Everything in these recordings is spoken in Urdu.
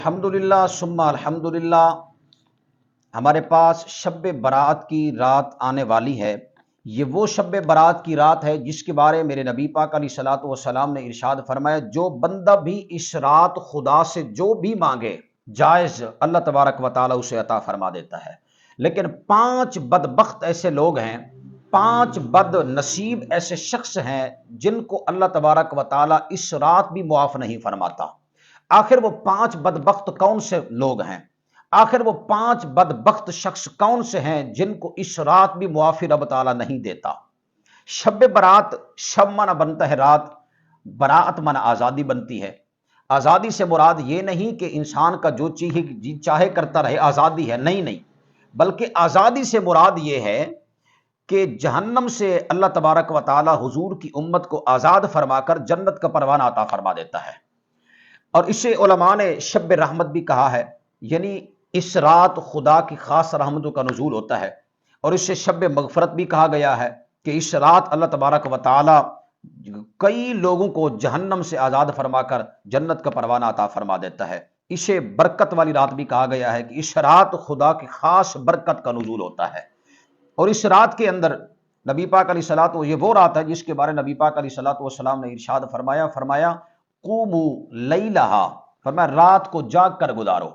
الحمدللہ ثم الحمدللہ، ہمارے پاس شب برات کی رات آنے والی ہے۔ یہ وہ شب برات کی رات ہے جس کے بارے میرے نبی پاک علیہ الصلوۃ والسلام نے ارشاد فرمایا، جو بندہ بھی اس رات خدا سے جو بھی مانگے جائز، اللہ تبارک و تعالیٰ اسے عطا فرما دیتا ہے۔ لیکن 5 بدبخت ایسے لوگ ہیں، 5 بد نصیب ایسے شخص ہیں جن کو اللہ تبارک و تعالیٰ اس رات بھی معاف نہیں فرماتا۔ آخر وہ 5 بدبخت کون سے لوگ ہیں؟ آخر وہ 5 بدبخت شخص کون سے ہیں جن کو اس رات بھی معافی رب تعالیٰ نہیں دیتا؟ شب برات، شب مانا بنتا ہے رات، برات مانا آزادی بنتی ہے۔ آزادی سے مراد یہ نہیں کہ انسان کا جو چاہے کرتا رہے آزادی ہے، نہیں، بلکہ آزادی سے مراد یہ ہے کہ جہنم سے اللہ تبارک و تعالیٰ حضور کی امت کو آزاد فرما کر جنت کا پروانہ عطا فرما دیتا ہے۔ اور اسے علماء نے شب رحمت بھی کہا ہے، یعنی اس رات خدا کی خاص رحمتوں کا نزول ہوتا ہے۔ اور اسے شب مغفرت بھی کہا گیا ہے کہ اس رات اللہ تبارک و تعالی کئی لوگوں کو جہنم سے آزاد فرما کر جنت کا پروانہ عطا فرما دیتا ہے۔ اسے برکت والی رات بھی کہا گیا ہے کہ اس رات خدا کی خاص برکت کا نزول ہوتا ہے۔ اور اس رات کے اندر نبی پاک علیہ الصلوۃ یہ وہ رات ہے جس کے بارے نبی پاک علیہ الصلوۃ والسلام نے ارشاد فرمایا قوموا لیلہا، فرمایا رات کو جاگ کر گزارو۔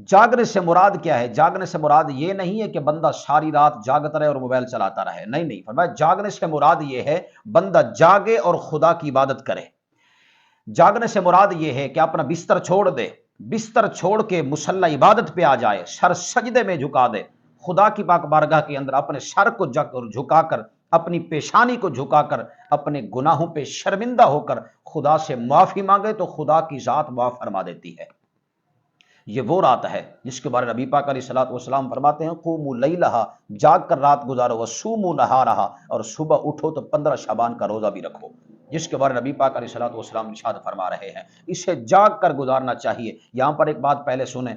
جاگنے سے مراد کیا ہے؟ جاگنے سے مراد یہ نہیں ہے کہ بندہ ساری رات جاگتا رہے اور موبائل چلاتا رہے، نہیں، فرمایا جاگنے سے مراد یہ ہے بندہ جاگے اور خدا کی عبادت کرے۔ جاگنے سے مراد یہ ہے کہ اپنا بستر چھوڑ دے، بستر چھوڑ کے مصلی عبادت پہ آ جائے، سر سجدے میں جھکا دے، خدا کی پاک بارگاہ کے اندر اپنے سر کو جھکا کر، اپنی پیشانی کو جھکا کر، اپنے گناہوں پہ شرمندہ ہو کر خدا سے معافی مانگے تو خدا کی ذات معاف فرما دیتی ہے۔ یہ وہ رات ہے جس کے بارے نبی پاک علیہ الصلوۃ والسلام فرماتے ہیں قوموا لیلہا، جاگ کر رات گزارو، وصوموا نہارہا، اور صبح اٹھو تو 15 شعبان کا روزہ بھی رکھو، جس کے بارے نبی پاک علیہ الصلوۃ والسلام ارشاد فرما رہے ہیں۔ اسے جاگ کر گزارنا چاہیے۔ یہاں پر ایک بات پہلے سنیں،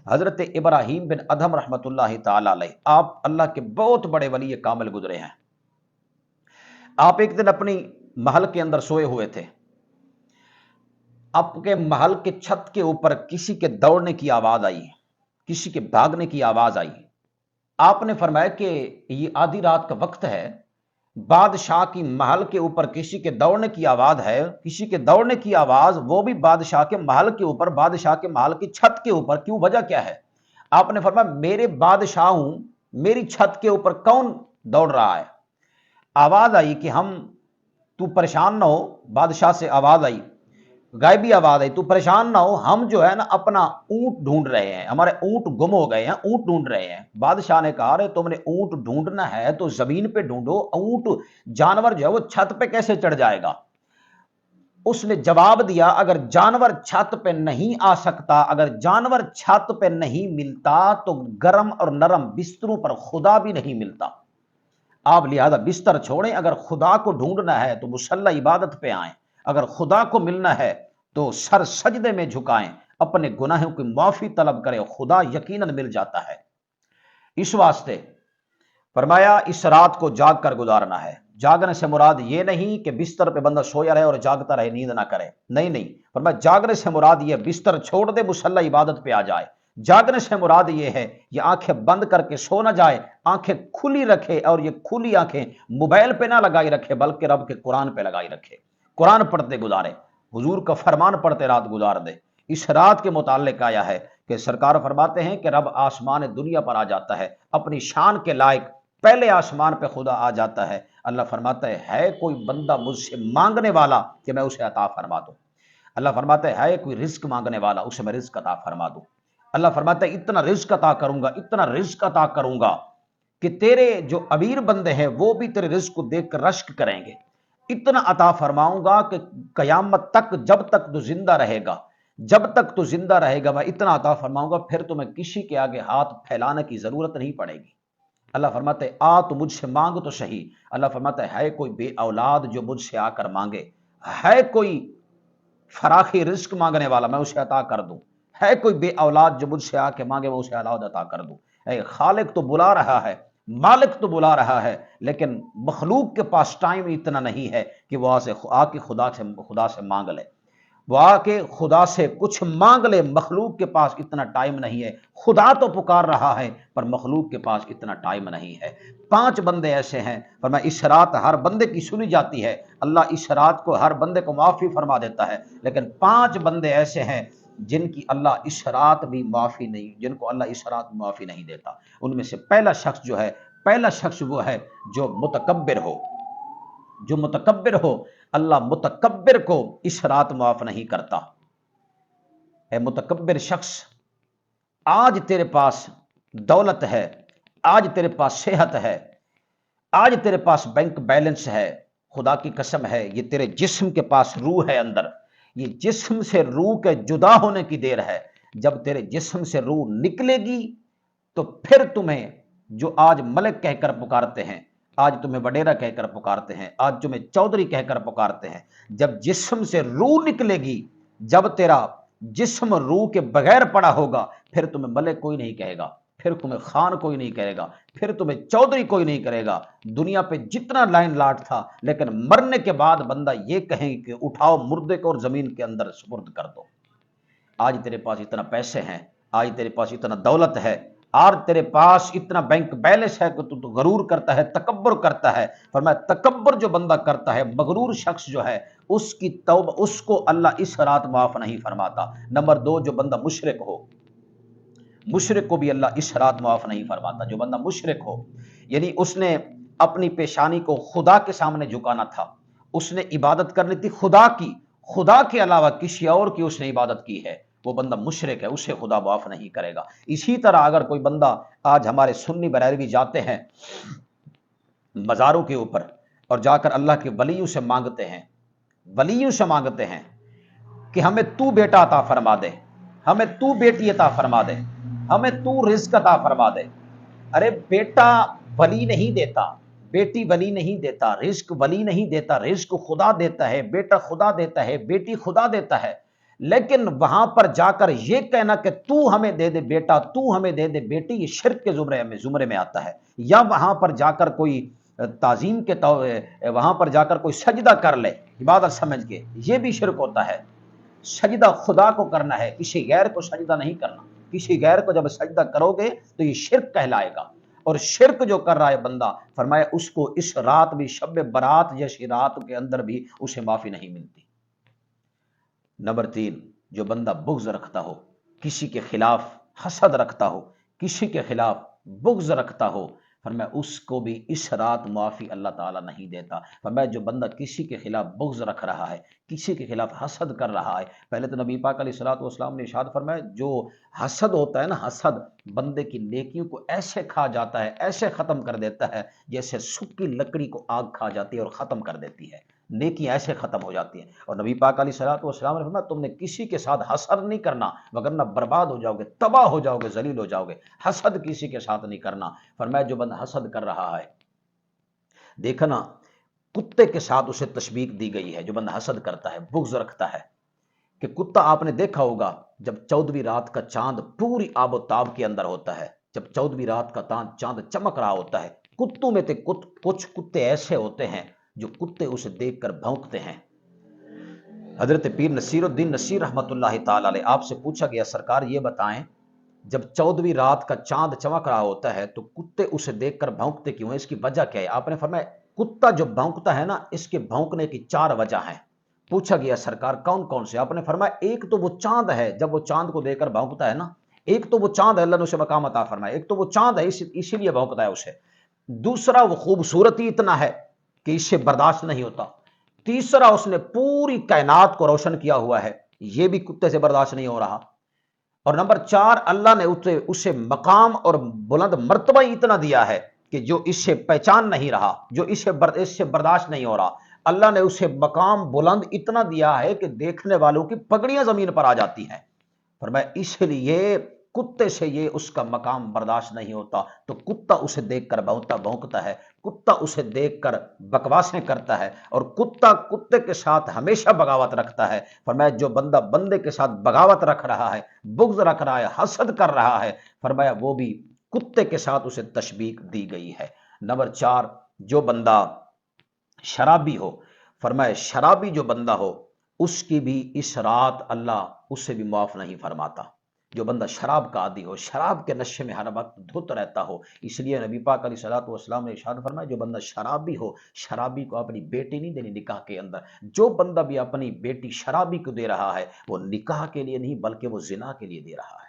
حضرت ابراہیم بن ادھم رحمۃ اللہ تعالی علیہ، آپ اللہ کے بہت بڑے ولی کامل گزرے ہیں۔ آپ ایک دن اپنی محل کے اندر سوئے ہوئے تھے، آپ کے محل کے چھت کے اوپر کسی کے دوڑنے کی آواز آئی، کسی کے بھاگنے کی آواز آئی۔ آپ نے فرمایا کہ یہ آدھی رات کا وقت ہے، بادشاہ کی محل کے اوپر کسی کے دوڑنے کی آواز ہے، کسی کے دوڑنے کی آواز، وہ بھی بادشاہ کے محل کے اوپر، بادشاہ کے محل کی چھت کے اوپر، کیوں؟ وجہ کیا ہے؟ آپ نے فرمایا میرے بادشاہ ہوں، میری چھت کے اوپر کون دوڑ رہا ہے؟ آواز آئی کہ تو پریشان نہ ہو، بادشاہ سے آواز آئی، غائبی آواز آئی، تو پریشان نہ ہو، ہم جو ہے نا اپنا اونٹ ڈھونڈ رہے ہیں، ہمارے اونٹ گم ہو گئے ہیں، اونٹ ڈھونڈ رہے ہیں۔ بادشاہ نے کہا ارے تم نے اونٹ ڈھونڈنا ہے تو زمین پہ ڈھونڈو، اونٹ جانور جو ہے وہ چھت پہ کیسے چڑھ جائے گا؟ اس نے جواب دیا اگر جانور چھت پہ نہیں آ سکتا، اگر جانور چھت پہ نہیں ملتا تو گرم اور نرم بستروں پر خدا بھی نہیں ملتا۔ آپ لہذا بستر چھوڑیں، اگر خدا کو ڈھونڈنا ہے تو مصلی عبادت پہ آئیں، اگر خدا کو ملنا ہے تو سر سجدے میں جھکائیں، اپنے گناہوں کی معافی طلب کریں، خدا یقیناً مل جاتا ہے۔ اس واسطے فرمایا اس رات کو جاگ کر گزارنا ہے۔ جاگنے سے مراد یہ نہیں کہ بستر پہ بندہ سویا رہے اور جاگتا رہے، نیند نہ کرے، نہیں، فرمایا جاگنے سے مراد یہ بستر چھوڑ دے، مصلی عبادت پہ آ جائے۔ جاگنے سے مراد یہ ہے یہ آنکھیں بند کر کے سو نہ جائے، آنکھیں کھلی رکھے، اور یہ کھلی آنکھیں موبائل پہ نہ لگائی رکھے بلکہ رب کے قرآن پہ لگائی رکھے، قرآن پڑھتے گزارے، حضور کا فرمان پڑھتے رات گزار دے۔ اس رات کے متعلق آیا ہے کہ سرکار فرماتے ہیں کہ رب آسمان دنیا پر آ جاتا ہے، اپنی شان کے لائق پہلے آسمان پہ خدا آ جاتا ہے۔ اللہ فرماتا ہے کوئی بندہ مجھ سے مانگنے والا کہ میں اسے عطا فرما دوں۔ اللہ فرماتا ہے کوئی رزق مانگنے والا اسے میں رزق عطا فرما دوں۔ اللہ فرماتا ہے اتنا رزق عطا کروں گا، اتنا رزق عطا کروں گا کہ تیرے جو امیر بندے ہیں وہ بھی تیرے رزق کو دیکھ کر رشک کریں گے۔ اتنا عطا فرماؤں گا کہ قیامت تک جب تک تو زندہ رہے گا، جب تک تو زندہ رہے گا میں اتنا عطا فرماؤں گا، پھر تمہیں کسی کے آگے ہاتھ پھیلانے کی ضرورت نہیں پڑے گی۔ اللہ فرماتے ہیں آ تو مجھ سے مانگ تو صحیح۔ اللہ فرماتا ہے کوئی بے اولاد جو مجھ سے آ کر مانگے، ہے کوئی فراخی رزق مانگنے والا میں اسے عطا کر دوں، ہے کوئی بے اولاد جو مجھ سے آ کے مانگے میں اسے اولاد عطا کر دوں۔ اے خالق تو بلا رہا ہے، مالک تو بلا رہا ہے، لیکن مخلوق کے پاس ٹائم اتنا نہیں ہے کہ وہ آ کے خدا سے مانگ لے۔ وہ آ کے خدا سے کچھ مانگ لے، مخلوق کے پاس اتنا ٹائم نہیں ہے، خدا تو پکار رہا ہے پر مخلوق کے پاس اتنا ٹائم نہیں ہے۔ 5 بندے ایسے ہیں، فرمایا اس رات ہر بندے کی سنی جاتی ہے، اللہ اس رات کو ہر بندے کو معافی فرما دیتا ہے، لیکن 5 بندے ایسے ہیں جن کی اللہ اس رات بھی معافی نہیں، جن کو اللہ اس رات معافی نہیں دیتا۔ ان میں سے پہلا شخص وہ ہے جو متکبر ہو، جو متکبر ہو، اللہ متکبر کو اس رات معاف نہیں کرتا۔ اے متکبر شخص، آج تیرے پاس دولت ہے، آج تیرے پاس صحت ہے، آج تیرے پاس بینک بیلنس ہے، خدا کی قسم ہے یہ تیرے جسم کے پاس روح ہے اندر، یہ جسم سے روح کے جدا ہونے کی دیر ہے۔ جب تیرے جسم سے روح نکلے گی تو پھر تمہیں جو آج ملک کہہ کر پکارتے ہیں، آج تمہیں وڈیرا کہہ کر پکارتے ہیں، آج تمہیں چودھری کہہ کر پکارتے ہیں، جب جسم سے روح نکلے گی، جب تیرا جسم روح کے بغیر پڑا ہوگا، پھر تمہیں ملک کوئی نہیں کہے گا، پھر تمہیں خان کوئی نہیں کہے گا، پھر تمہیں چودھری کوئی نہیں کرے گا۔ دنیا پہ جتنا لائن لاٹ تھا، لیکن مرنے کے بعد بندہ یہ کہیں کہ اٹھاؤ مردے کو اور زمین کے اندر سپرد کر دو۔ آج تیرے پاس اتنا پیسے ہیں، آج تیرے پاس اتنا دولت ہے، آج تیرے پاس اتنا بینک بیلنس ہے کہ تو غرور کرتا ہے، تکبر کرتا ہے۔ فرمایا تکبر جو بندہ کرتا ہے، مغرور شخص جو ہے، اس کی توبہ، اس کو اللہ اس رات معاف نہیں فرماتا۔ نمبر 2، جو بندہ مشرک ہو، مشرک کو بھی اللہ اس رات معاف نہیں فرماتا۔ جو بندہ مشرک ہو، یعنی اس نے اپنی پیشانی کو خدا کے سامنے جھکانا تھا، اس نے عبادت کرنی تھی خدا کی، خدا کے علاوہ کسی اور کی اس نے عبادت کی ہے، وہ بندہ مشرک ہے، اسے خدا معاف نہیں کرے گا۔ اسی طرح اگر کوئی بندہ، آج ہمارے سنی بریلوی جاتے ہیں مزاروں کے اوپر اور جا کر اللہ کے ولیوں سے مانگتے ہیں کہ ہمیں تو بیٹا عطا فرما دے، ہمیں تو بیٹی عطا فرما دے، ہمیں تو رزق عطا فرما دے۔ ارے بیٹا ولی نہیں دیتا، بیٹی ولی نہیں دیتا، رزق ولی نہیں دیتا، رزق خدا دیتا ہے، بیٹا خدا دیتا ہے، بیٹی خدا دیتا ہے۔ لیکن وہاں پر جا کر یہ کہنا کہ تو ہمیں دے دے بیٹا، تو ہمیں دے دے بیٹی، یہ شرک کے زمرے میں آتا ہے۔ یا وہاں پر جا کر کوئی تعظیم کے وہاں پر جا کر کوئی سجدہ کر لے عبادت سمجھ کے، یہ بھی شرک ہوتا ہے۔ سجدہ خدا کو کرنا ہے، کسی غیر کو سجدہ نہیں کرنا۔ کسی غیر کو جب سجدہ کرو گے تو یہ شرک کہلائے گا، اور شرک جو کر رہا ہے بندہ، فرمایا اس کو اس رات بھی، شب برات جیسی رات کے اندر بھی اسے معافی نہیں ملتی۔ نمبر 3، جو بندہ بغض رکھتا ہو، کسی کے خلاف حسد رکھتا ہو، کسی کے خلاف بغض رکھتا ہو، فرمایا اس کو بھی اس رات معافی اللہ تعالیٰ نہیں دیتا۔ فرمایا جو بندہ کسی کے خلاف بغض رکھ رہا ہے، کسی کے خلاف حسد کر رہا ہے، پہلے تو نبی پاک علیہ الصلوۃ والسلام نے ارشاد فرمایا جو حسد ہوتا ہے نا، حسد بندے کی نیکیوں کو ایسے کھا جاتا ہے، ایسے ختم کر دیتا ہے جیسے سکی لکڑی کو آگ کھا جاتی ہے اور ختم کر دیتی ہے، نیکی ایسے ختم ہو جاتی ہے۔ اور نبی پاک علیہ الصلوۃ والسلام نے فرمایا تم نے کسی کے ساتھ حسد نہیں کرنا، وگرنہ برباد ہو جاؤ گے، تباہ ہو جاؤ گے، ذلیل ہو جاؤ گے۔ حسد کسی کے ساتھ نہیں کرنا۔ فرمایا جو بندہ حسد کر رہا ہے، دیکھنا کتے کے ساتھ اسے تشبیہ دی گئی ہے۔ جو بندہ حسد کرتا ہے، بغض رکھتا ہے، کہ کتا آپ نے دیکھا ہوگا جب 14ویں رات کا چاند پوری آب و تاب کے اندر ہوتا ہے، جب 14ویں رات کا چاند چمک رہا ہوتا ہے، کتوں میں کچھ کتے ایسے ہوتے ہیں جو کتے اسے دیکھ کر بھونکتے ہیں۔ حضرت پیر نصیر الدین نصیر رحمۃ اللہ تعالی علیہ، آپ سے پوچھا گیا سرکار یہ بتائیں جب 14ویں رات کا چاند چمک رہا ہوتا ہے تو کتے اسے دیکھ کر بھونکتے کیوں ہیں، اس کی وجہ کیا ہے؟ آپ نے فرمایا کتا جو بھونکتا ہے نا، اس کے بھونکنے کی 4 وجہ ہیں۔ پوچھا گیا سرکار کون کون سے؟ آپ نے فرمایا ایک تو وہ چاند ہے، جب وہ چاند کو دیکھ کر بھونکتا ہے نا، ایک تو وہ چاند ہے، اللہ نے اسے مقام عطا فرمایا، ایک تو وہ چاند ہے اسی لیے بھونکتا ہے اسے۔ دوسرا وہ خوبصورتی اتنا ہے کہ اس سے برداشت نہیں ہوتا۔ تیسرا اس نے پوری کائنات کو روشن کیا ہوا ہے، یہ بھی کتے سے برداشت نہیں ہو رہا۔ اور نمبر 4، اللہ نے اسے مقام اور بلند مرتبہ اتنا دیا ہے کہ جو اس سے پہچان نہیں رہا، جو اس سے برداشت نہیں ہو رہا، اللہ نے اسے مقام بلند اتنا دیا ہے کہ دیکھنے والوں کی پگڑیاں زمین پر آ جاتی ہیں۔ فرمایا اس لیے کتے سے یہ اس کا مقام برداشت نہیں ہوتا، تو کتا اسے دیکھ کر بھونکتا ہے، کتا اسے دیکھ کر بکواسیں کرتا ہے، اور کتا کتے کے ساتھ ہمیشہ بغاوت رکھتا ہے۔ فرمایا جو بندہ بندے کے ساتھ بغاوت رکھ رہا ہے، بغض رکھ رہا ہے، حسد کر رہا ہے، فرمایا وہ بھی کتے کے ساتھ اسے تشبیہ دی گئی ہے۔ نمبر 4، جو بندہ شرابی ہو، فرمایا شرابی جو بندہ ہو اس کی بھی اس رات اللہ اس سے بھی معاف نہیں فرماتا۔ جو بندہ شراب کا عادی ہو، شراب کے نشے میں ہر وقت دھت رہتا ہو، اس لیے نبی پاک علیہ الصلوۃ والسلام نے ارشاد فرمایا جو بندہ شرابی ہو، شرابی کو اپنی بیٹی نہیں دینی نکاح کے اندر۔ جو بندہ بھی اپنی بیٹی شرابی کو دے رہا ہے وہ نکاح کے لیے نہیں بلکہ وہ زنا کے لیے دے رہا ہے۔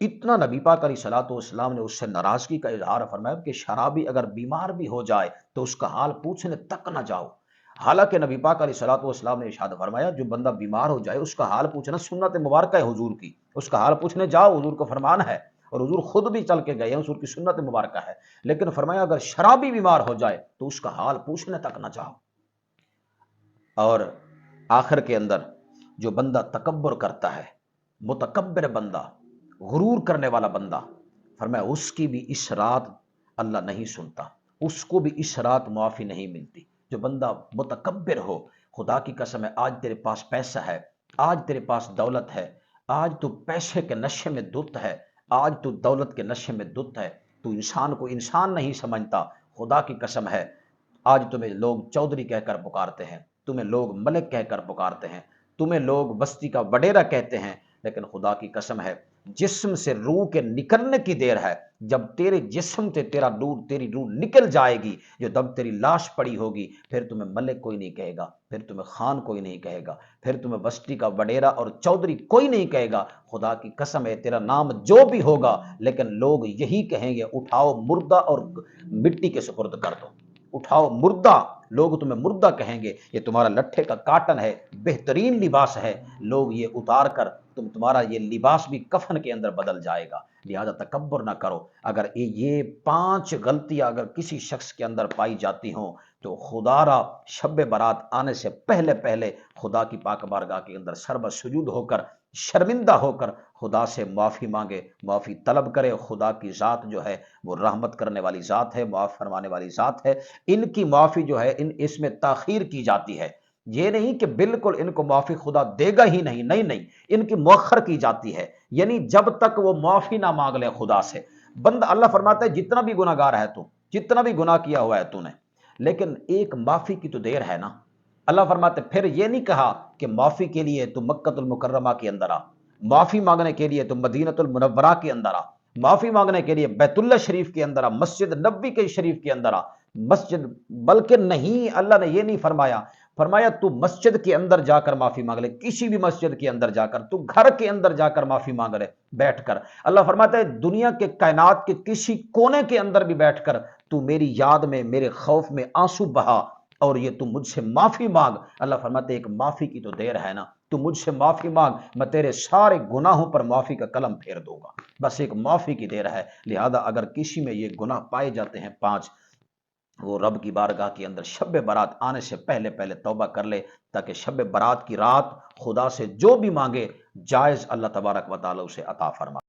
اتنا نبی پاک علیہ الصلوۃ والسلام نے اس سے ناراضگی کا اظہار فرمایا کہ شرابی اگر بیمار بھی ہو جائے تو اس کا حال پوچھنے تک نہ جاؤ۔ حالانکہ نبی پاک علیہ الصلوۃ والسلام نے ارشاد فرمایا جو بندہ بیمار ہو جائے اس کا حال پوچھنا سنت مبارکہ ہے حضور کی، اس کا حال پوچھنے جاؤ، حضور کا فرمان ہے، اور حضور خود بھی چل کے گئے ہیں، حضور کی سنت مبارکہ ہے۔ لیکن فرمایا اگر شرابی بیمار ہو جائے تو اس کا حال پوچھنے تک نہ جاؤ۔ اور آخر کے اندر جو بندہ تکبر کرتا ہے، متکبر بندہ، غرور کرنے والا بندہ، فرمایا اس کی بھی اس رات اللہ نہیں سنتا، اس کو بھی اس رات معافی نہیں ملتی۔ جو بندہ متکبر ہو، خدا کی قسم ہے آج تیرے پاس پیسہ ہے، آج تیرے پاس دولت ہے، آج تو پیسے کے نشے میں دھت ہے، آج تو دولت کے نشے میں دھت ہے، تو انسان کو انسان نہیں سمجھتا۔ خدا کی قسم ہے آج تمہیں لوگ چودھری کہہ کر پکارتے ہیں، تمہیں لوگ ملک کہہ کر پکارتے ہیں، تمہیں لوگ بستی کا وڈیرا کہتے ہیں، لیکن خدا کی قسم ہے جسم سے روح کے نکلنے کی دیر ہے۔ جب تیرے جسم سے تیری روح نکل جائے گی، جو جب تیری لاش پڑی ہوگی، پھر تمہیں ملک کوئی نہیں کہے گا، پھر تمہیں خان کوئی نہیں کہے گا، پھر تمہیں بستی کا وڈیرا اور چودھری کوئی نہیں کہے گا۔ خدا کی قسم ہے تیرا نام جو بھی ہوگا، لیکن لوگ یہی کہیں گے اٹھاؤ مردہ اور مٹی کے سپرد کر دو، اٹھاؤ مردہ، لوگ تمہیں مردہ کہیں گے، یہ تمہارا لٹھے کا کاٹن ہے، بہترین لباس ہے، لوگ یہ اتار کر تمہارا یہ لباس بھی کفن کے اندر بدل جائے گا۔ لہذا تکبر نہ کرو۔ اگر یہ 5 غلطیاں اگر کسی شخص کے اندر پائی جاتی ہوں تو خدا را شب برات آنے سے پہلے پہلے خدا کی پاک بارگاہ کے اندر سر سجود ہو کر شرمندہ ہو کر خدا سے معافی مانگے، معافی طلب کرے۔ خدا کی ذات جو ہے وہ رحمت کرنے والی ذات ہے، معاف فرمانے والی ذات ہے۔ ان کی معافی جو ہے اس میں تاخیر کی جاتی ہے، یہ نہیں کہ بالکل ان کو معافی خدا دے گا ہی نہیں، نہیں، ان کی مؤخر کی جاتی ہے، یعنی جب تک وہ معافی نہ مانگ لے خدا سے۔ بندہ اللہ فرماتا ہے جتنا بھی گناہ گار ہے تو، جتنا بھی گناہ کیا ہوا ہے تو نے، لیکن ایک معافی کی تو دیر ہے نا۔ اللہ فرماتے پھر یہ نہیں کہا کہ معافی کے لیے تو مکۃ المکرمہ کے اندر آ، معافی مانگنے کے لیے تو مدینۃ المنورہ کے اندر آ، معافی مانگنے کے لیے بیت اللہ شریف کے اندر آ، مسجد نبوی کے شریف کے اندر آ، مسجد، بلکہ نہیں، اللہ نے یہ نہیں فرمایا، فرمایا تو مسجد کے اندر جا کر معافی مانگ لے، کسی بھی مسجد کے اندر جا کر، تو گھر کے اندر جا کر معافی مانگ لے بیٹھ کر۔ اللہ فرماتا ہے دنیا کے کائنات کے کسی کونے کے اندر بھی بیٹھ کر تو میری یاد میں، میرے خوف میں آنسو بہا اور یہ تو مجھ سے معافی مانگ۔ اللہ فرماتے ایک معافی کی تو دیر ہے نا، تو مجھ سے معافی مانگ، میں تیرے سارے گناہوں پر معافی کا قلم پھیر دوں گا، بس ایک معافی کی دیر ہے۔ لہذا اگر کسی میں یہ گناہ پائے جاتے ہیں 5، وہ رب کی بارگاہ کے اندر شب برات آنے سے پہلے پہلے توبہ کر لے، تاکہ شب برات کی رات خدا سے جو بھی مانگے جائز اللہ تبارک و تعالی اسے عطا فرما۔